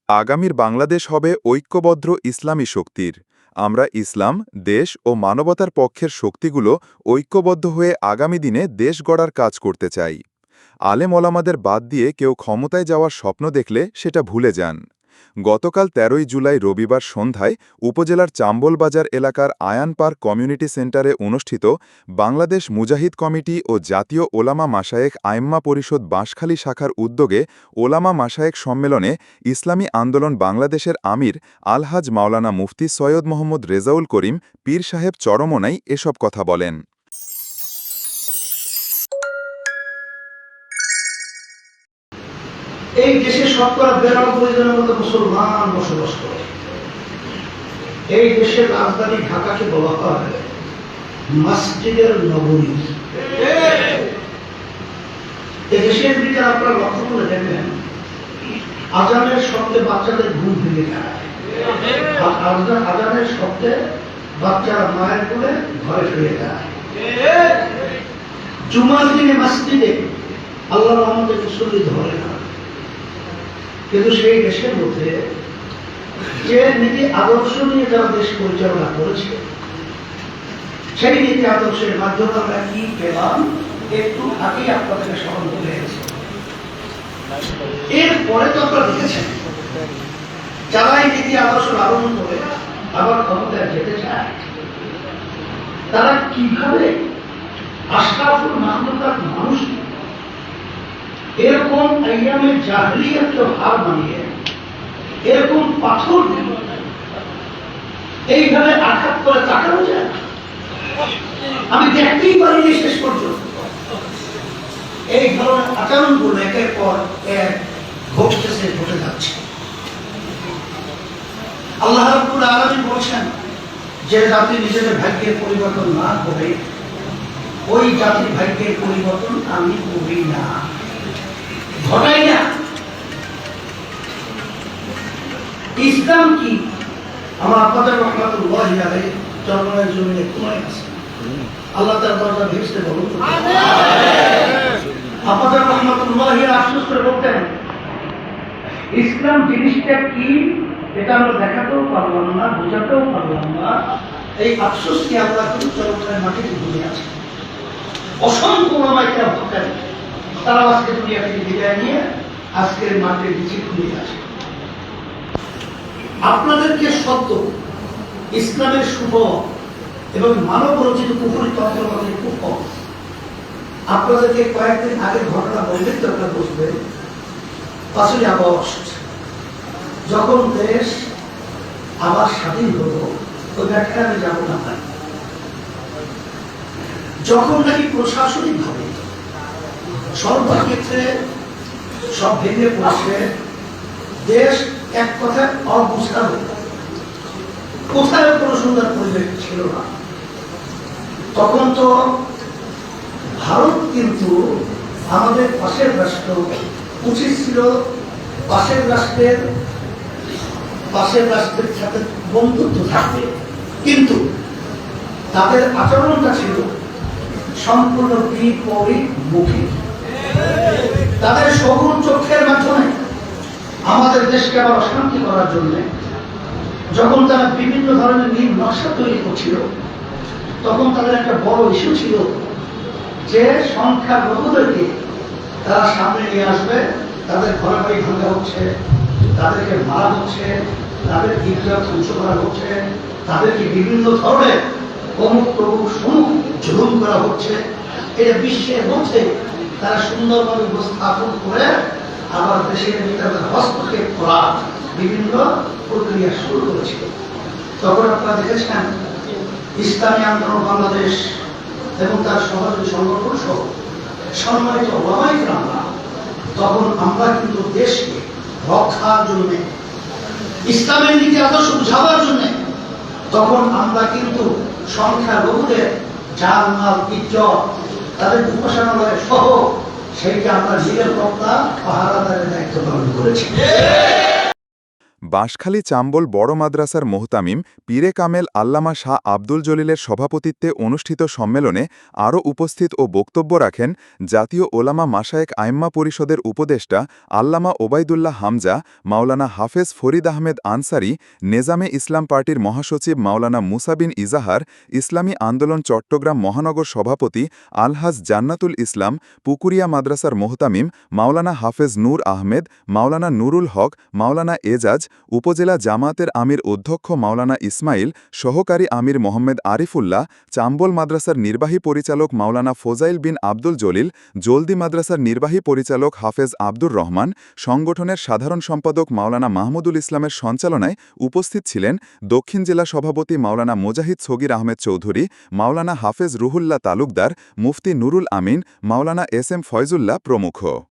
আগামীর বাংলাদেশ হবে ঐক্যবদ্ধ ইসলামী শক্তির। আমরা ইসলাম, দেশ ও মানবতার পক্ষের শক্তিগুলো ঐক্যবদ্ধ হয়ে আগামী দিনে দেশ গড়ার কাজ করতে চাই। আলেম ওলামাদের বাদ দিয়ে কেউ ক্ষমতায় যাওয়ার স্বপ্ন দেখলে সেটা ভুলে যান। গতকাল ১৩ই জুলাই রবিবার সন্ধ্যায় উপজেলার চাম্বলবাজার এলাকার আয়ান পার্ক কমিউনিটি সেন্টারে অনুষ্ঠিত বাংলাদেশ মুজাহিদ কমিটি ও জাতীয় ওলামা মাশায়েখ আইম্মা পরিষদ বাঁশখালী শাখার উদ্যোগে ওলামা মাশায়েখ সম্মেলনে ইসলামী আন্দোলন বাংলাদেশের আমির আলহাজ মাওলানা মুফতি সৈয়দ মোহাম্মদ রেজাউল করিম পীর সাহেব চরমোনাই এসব কথা বলেন। এই দেশে শতকরা ৯২ জনের মতো মুসলমান বসবাস করে। এই দেশের রাজধানী ঢাকাকে বলা হয় মসজিদের নগরী। এই দেশের দিকে আপনারা লক্ষ্য করে দেখবেন, আজানের শব্দে বাচ্চাদের ঘুম ভেঙে যায়, আজানের শব্দে বাচ্চারা মায়ের কোলে ঘরে ফিরে যায়। জুমার দিনে মসজিদে আল্লাহর রহমতে মুসল্লি ধরে না। কিন্তু সেই দেশের মধ্যে যে নীতি আদর্শ নিয়ে যারা দেশ পরিচালনা করেছে, সেই নীতি আদর্শের মাধ্যমে আমরা কি পেলাম একটু আগেই আপনাদেরকে স্মরণ করে গেছি। এরপরে তো আপনারা দেখেছেন, যারা এই নীতি আদর্শ লালন করে আবার ক্ষমতায় যেতে চায়, তারা কিভাবে আশরাফুল মাখলুকাত মানুষ এরকম আইয়ামে জাহলিয়াতকে হার মানিয়ে এরকম পাথর দিল, এইভাবে আঘাত করে তাকানো যায়। আমি দেখতেই পারিনি শেষ পর্যন্ত এই ধরনের আচরণগুলো একের পর এক ঘটতেছে, ঘটে যাচ্ছে। আল্লাহ রাব্বুল আলামিন বলছেন, যে জাতি নিজেদের ভাগ্যের পরিবর্তন না করে ওই জাতির ভাগ্যের পরিবর্তন আমি করি না, ঘটাই না। ইসলাম কি? আমার আপনাদের রহমাতুল্লাহি আলাইহি চরমনের জমিনে কোনায় আছে। আল্লাহ তার দরজা ভেসতে বলুন আপনাদের রহমাতুল্লাহি আফসোস করে বলতেন, ইসলাম জিনিসটা কি এটা আমরা দেখাতেও পারলাম না, বোঝাতেও পারলাম না। এই আফসোস কি আমরা কিন্তু চরমনের মাটিতে ঘুরে আছে। অসংখ্য ওলামায়ে ভক্তেন, তারা আজকে দুনিয়া থেকে বিদায় নিয়ে আজকের মাঠে মিছিল খুলে আসে। আপনাদেরকে সত্য ইসলামের শুভ এবং মানব রচিত কুফরি তন্ত্র মধ্যে খুব কম। আপনাদেরকে কয়েকদিন আগের ঘটনা বলবেন তো আপনারা বুঝবেন। ৫ই আগস্ট যখন দেশ আবার স্বাধীন হলো, ওই ব্যাখ্যা আমি যাবো না ভাই। যখন নাকি প্রশাসনিক ভাবে সর্বক্ষেত্রে সব ভেঙে পড়ছে, দেশ এক কথায় অবস্থান, কোথায় কোনো সুন্দর পরিবেশ ছিল না। তখন তো ভারত কিন্তু আমাদের পাশের রাষ্ট্র, উচিত ছিল পাশের রাষ্ট্রের সাথে বন্ধুত্ব থাকবে, কিন্তু তাদের আচরণটা ছিল সম্পূর্ণ বিপরীতমুখী। তাদের সগুণ চোখের মাধ্যমে আমাদের দেশকে আবার অশান্তি করার জন্য যখন তারা বিভিন্ন ধরনের নীল নকশা তৈরি করছিল, তখন তাদের একটা বড় ইস্যু ছিল যে সংখ্যালঘুদেরকে তারা সামনে নিয়ে আসবে, তাদের ঘরে বাড়ি ভাঙা হচ্ছে, তাদেরকে মারা হচ্ছে, তাদের ঈদগাহ ধ্বংস করা হচ্ছে, তাদেরকে বিভিন্ন ধরনের অমুক প্রমুখ সমুখ জুলুম করা হচ্ছে। এটা বিশ্বের মধ্যে তারা সুন্দরভাবে উপস্থাপন করে আবার দেশের ভিতরে হস্তক্ষেপ করার বিভিন্ন প্রক্রিয়া শুরু করেছিল। তখন আপনারা দেখেছেন ইসলামী আন্দোলন বাংলাদেশ এবং তার সহযোগী সংগঠন সহ সম্মানিত ওলামায়ে কেরামরা, তখন আমরা কিন্তু দেশকে রক্ষার জন্য, ইসলামের নীতি আদর্শ বুঝাবার জন্য, তখন আমরা কিন্তু সংখ্যালঘুদের জান মাল ইজ্জত, তাদের উপাসনালয় সহ সেইটা আমরা নিরাপত্তা পাহারাদারের দায়িত্ব পালন করেছি। বাঁশখালী চাম্বল বড় মাদ্রাসার মোহতামিম পীরে কামেল আল্লামা শাহ আব্দুল জলিলের সভাপতিত্বে অনুষ্ঠিত সম্মেলনে আরও উপস্থিত ও বক্তব্য রাখেন জাতীয় ওলামা মাশায়েখ আইম্মা পরিষদের উপদেষ্টা আল্লামা ওবায়দুল্লাহ হামজা, মাওলানা হাফেজ ফরিদ আহমেদ আনসারি, নেজামে ইসলাম পার্টির মহাসচিব মাওলানা মুসা বিন ইজাহার, ইসলামী আন্দোলন চট্টগ্রাম মহানগর সভাপতি আলহাজ জান্নাতুল ইসলাম, পুকুরিয়া মাদ্রাসার মোহতামিম মাওলানা হাফেজ নূর আহমেদ, মাওলানা নুরুল হক, মাওলানা এজাজ, উপজেলা জামাতের আমির অধ্যক্ষ মাওলানা ইসমাইল, সহকারী আমির মোহাম্মদ আরিফুল্লাহ, চাম্বল মাদ্রাসার নির্বাহী পরিচালক মাওলানা ফোজাইল বিন আব্দুল জলিল, জলদি মাদ্রাসার নির্বাহী পরিচালক হাফেজ আব্দুর রহমান, সংগঠনের সাধারণ সম্পাদক মাওলানা মাহমুদুল ইসলামের সঞ্চালনায় উপস্থিত ছিলেন দক্ষিণ জেলা সভাপতি মাওলানা মুজাহিদ সগির আহমেদ চৌধুরী, মাওলানা হাফেজ রুহুল্লাহ তালুকদার, মুফতি নুরুল আমিন, মাওলানা এস এম ফয়জুল্লাহ প্রমুখ।